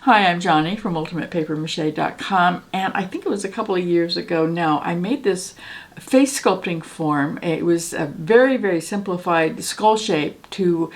Hi, I'm Johnny from ultimatepapermache.com, and I think it was a couple of years ago now, I made this face sculpting form. It was a very, very simplified skull shape to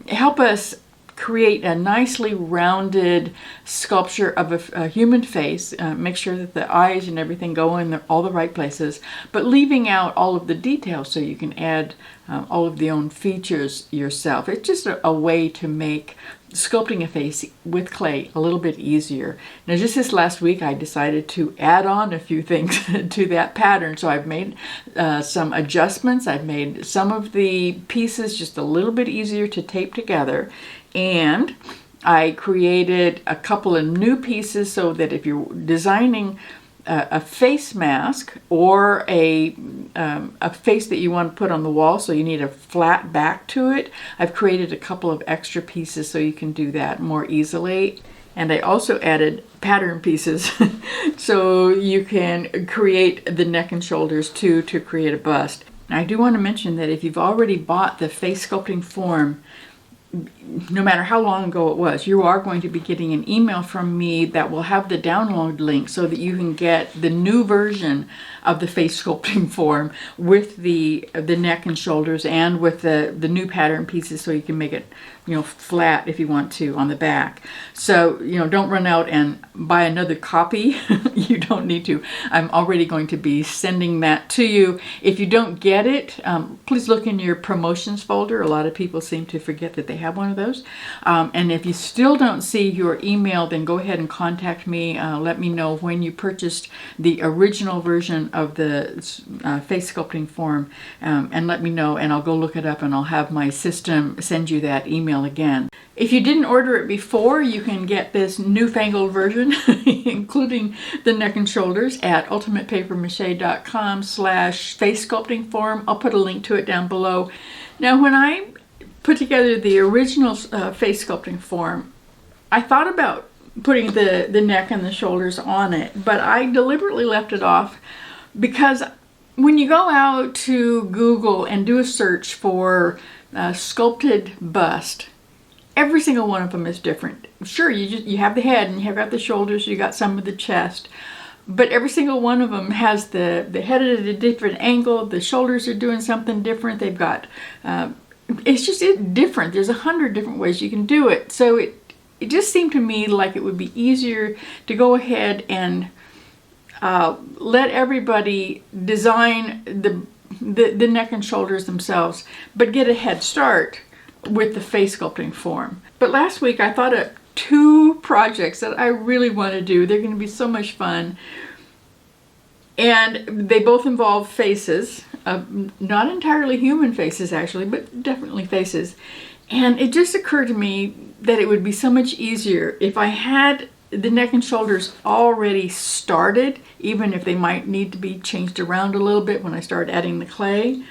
help us create a nicely rounded sculpture of a human face, make sure that the eyes and everything go in all the right places, but leaving out all of the details so you can add all of the own features yourself. It's just a way to make sculpting a face with clay a little bit easier. Now, just this last week I decided to add on a few things to that pattern, so I've made some adjustments. I've made some of the pieces just a little bit easier to tape together, and I created a couple of new pieces so that if you're designing a face mask or a face that you want to put on the wall, so you need a flat back to it, I've created a couple of extra pieces so you can do that more easily. And I also added pattern pieces so you can create the neck and shoulders too, to create a bust. Now, I do want to mention that if you've already bought the face sculpting form, no matter how long ago it was, you are going to be getting an email from me that will have the download link so that you can get the new version of the face sculpting form with the neck and shoulders and with the new pattern pieces, so you can make it, flat if you want to on the back. So, don't run out and buy another copy. You don't need to. I'm already going to be sending that to you. If you don't get it, please look in your promotions folder. A lot of people seem to forget that they have one of those. And if you still don't see your email, then go ahead and contact me. Let me know when you purchased the original version of the face sculpting form, and let me know, and I'll go look it up and I'll have my system send you that email again. If you didn't order it before, you can get this newfangled version, including the neck and shoulders, at ultimatepapermache.com/face sculpting form. I'll put a link to it down below. Now, when I put together the original face sculpting form, I thought about putting the neck and the shoulders on it, but I deliberately left it off because when you go out to Google and do a search for sculpted bust, every single one of them is different. Sure, you have the head and you have got the shoulders, you got some of the chest, but every single one of them has the head at a different angle, the shoulders are doing something different, they've got, it's different. There's 100 different ways you can do it. So it just seemed to me like it would be easier to go ahead and let everybody design the neck and shoulders themselves, but get a head start with the face sculpting form. But last week I thought of two projects that I really want to do. They're going to be so much fun, and they both involve faces, not entirely human faces actually, but definitely faces. And it just occurred to me that it would be so much easier if I had the neck and shoulders already started, even if they might need to be changed around a little bit when I start adding the clay.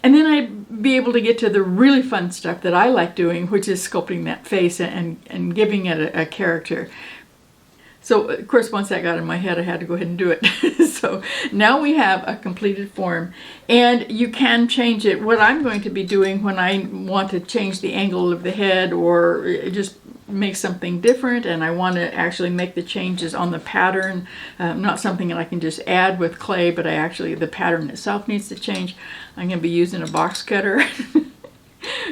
And then I'd be able to get to the really fun stuff that I like doing, which is sculpting that face and giving it a character. So, of course, once that got in my head, I had to go ahead and do it. So now we have a completed form, and you can change it. What I'm going to be doing when I want to change the angle of the head or just make something different, and I want to actually make the changes on the pattern, not something that I can just add with clay, but the pattern itself needs to change. I'm going to be using a box cutter.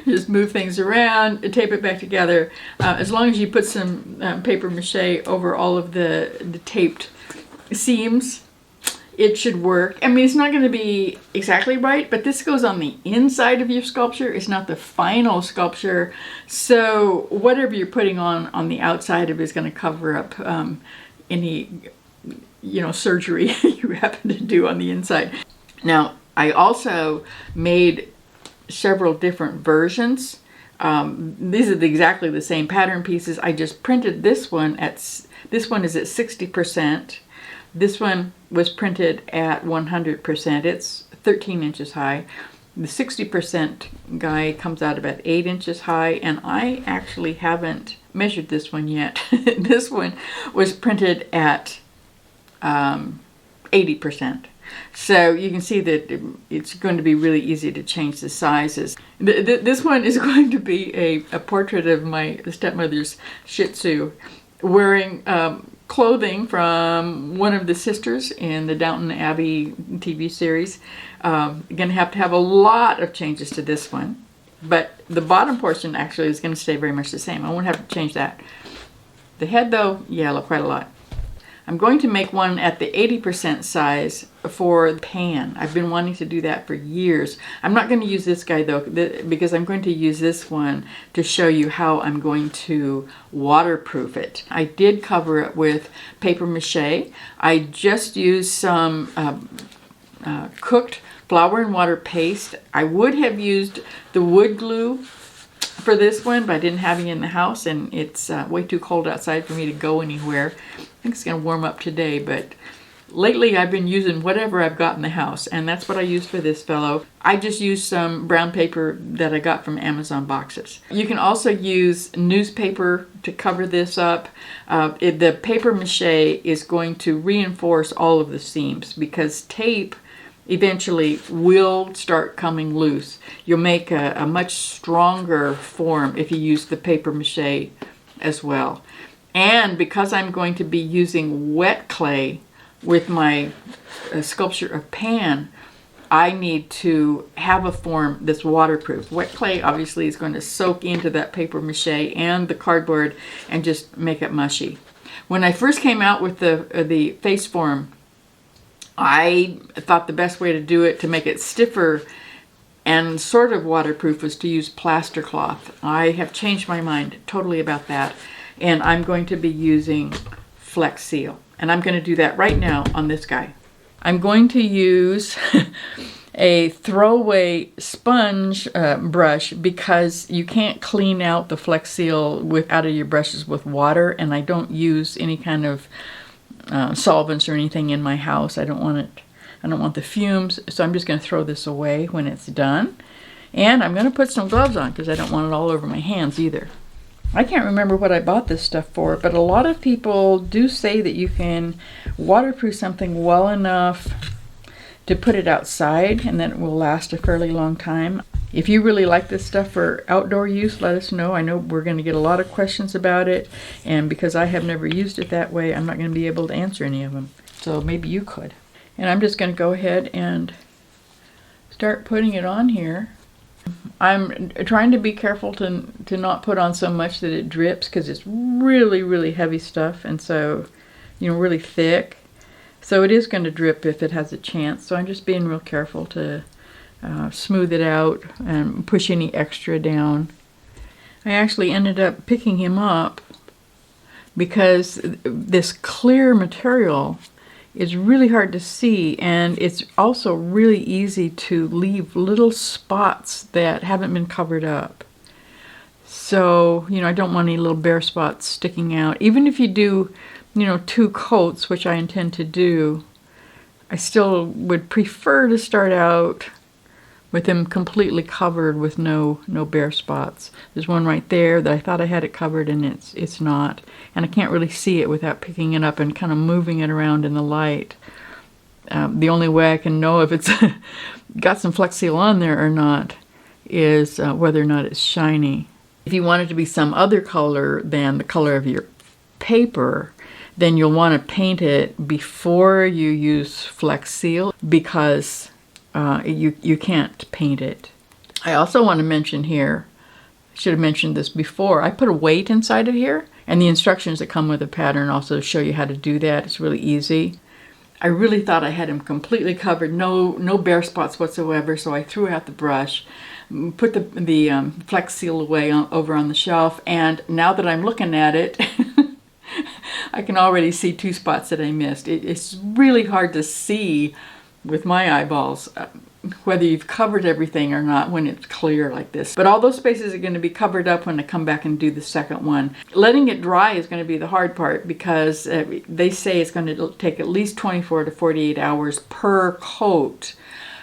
Just move things around, tape it back together. As long as you put some paper mache over all of the taped seams, it should work. I mean, it's not going to be exactly right, but this goes on the inside of your sculpture. It's not the final sculpture. So whatever you're putting on the outside of it is going to cover up any, surgery you happen to do on the inside. Now, I also made several different versions. These are exactly the same pattern pieces. I just printed this one is at 60%. This one was printed at 100%. It's 13 inches high. The 60% guy comes out about 8 inches high, and I actually haven't measured this one yet. This one was printed at 80%. So you can see that it's going to be really easy to change the sizes. This one is going to be a portrait of my stepmother's Shih Tzu. wearing clothing from one of the sisters in the Downton Abbey TV series. Going to have a lot of changes to this one, but the bottom portion actually is going to stay very much the same. I won't have to change that. The head though, yeah, quite a lot. I'm going to make one at the 80% size for the pan. I've been wanting to do that for years. I'm not going to use this guy though, because I'm going to use this one to show you how I'm going to waterproof it. I did cover it with paper mache. I just used some cooked flour and water paste. I would have used the wood glue for this one, but I didn't have any in the house, and it's way too cold outside for me to go anywhere. I think it's going to warm up today, but lately I've been using whatever I've got in the house, and that's what I used for this fellow. I just used some brown paper that I got from Amazon boxes. You can also use newspaper to cover this up. The paper mache is going to reinforce all of the seams because tape eventually will start coming loose. You'll make a much stronger form if you use the paper mache as well. And because I'm going to be using wet clay with my sculpture of pan, I need to have a form that's waterproof. Wet clay obviously is going to soak into that paper mache and the cardboard and just make it mushy. When I first came out with the face form, I thought the best way to do it to make it stiffer and sort of waterproof was to use plaster cloth. I have changed my mind totally about that, and I'm going to be using Flex Seal. And I'm going to do that right now on this guy. I'm going to use a throwaway sponge brush because you can't clean out the Flex Seal out of your brushes with water, and I don't use any kind of solvents or anything in my house. I don't want it. I don't want the fumes, so I'm just going to throw this away when it's done. And I'm going to put some gloves on because I don't want it all over my hands either. I can't remember what I bought this stuff for, but a lot of people do say that you can waterproof something well enough to put it outside and then it will last a fairly long time. If you really like this stuff for outdoor use, let us know. I know we're going to get a lot of questions about it, and because I have never used it that way, I'm not going to be able to answer any of them. So maybe you could. And I'm just going to go ahead and start putting it on here. I'm trying to be careful to not put on so much that it drips because it's really, really heavy stuff, and so, really thick. So it is going to drip if it has a chance. So I'm just being real careful to smooth it out and push any extra down. I actually ended up picking him up because this clear material is really hard to see, and it's also really easy to leave little spots that haven't been covered up. So, I don't want any little bare spots sticking out. Even if you do, 2 coats, which I intend to do, I still would prefer to start out with them completely covered with no bare spots. There's one right there that I thought I had it covered, and it's not. And I can't really see it without picking it up and kind of moving it around in the light. The only way I can know if it's got some Flex Seal on there or not is whether or not it's shiny. If you want it to be some other color than the color of your paper, then you'll want to paint it before you use Flex Seal because you can't paint it. I also want to mention here, I should have mentioned this before, I put a weight inside of here, and the instructions that come with the pattern also show you how to do that. It's really easy. I really thought I had him completely covered, no bare spots whatsoever, so I threw out the brush, put the Flex Seal away over on the shelf, and now that I'm looking at it, I can already see 2 spots that I missed. It's really hard to see with my eyeballs whether you've covered everything or not when it's clear like this. But all those spaces are going to be covered up when I come back and do the second one. Letting it dry is going to be the hard part because they say it's going to take at least 24 to 48 hours per coat.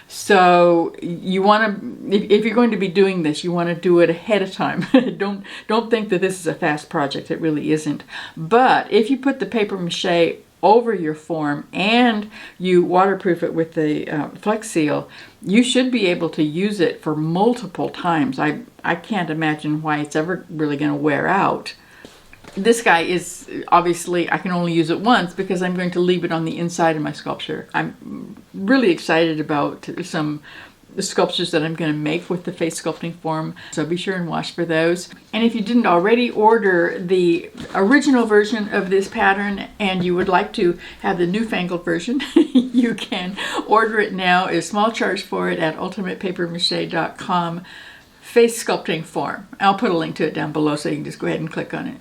So you want to, if you're going to be doing this, you want to do it ahead of time. Don't think that this is a fast project. It really isn't. But if you put the paper mache over your form and you waterproof it with the Flex Seal, you should be able to use it for multiple times. I can't imagine why it's ever really going to wear out. This guy is, obviously, I can only use it once because I'm going to leave it on the inside of my sculpture. I'm really excited about some sculptures that I'm going to make with the face sculpting form, so be sure and watch for those. And if you didn't already order the original version of this pattern and you would like to have the newfangled version, you can order it now. A small charge for it at ultimatepapermache.com. Face sculpting form. I'll put a link to it down below so you can just go ahead and click on it.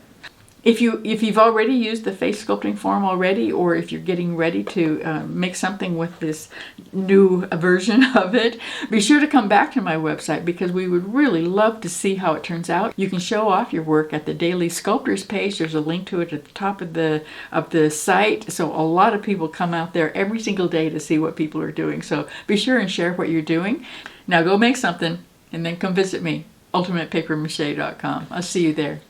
If you've already used the face sculpting form already, or if you're getting ready to make something with this new version of it, be sure to come back to my website because we would really love to see how it turns out. You can show off your work at the Daily Sculptors page. There's a link to it at the top of the site. So a lot of people come out there every single day to see what people are doing. So be sure and share what you're doing. Now go make something and then come visit me, ultimatepapermache.com. I'll see you there.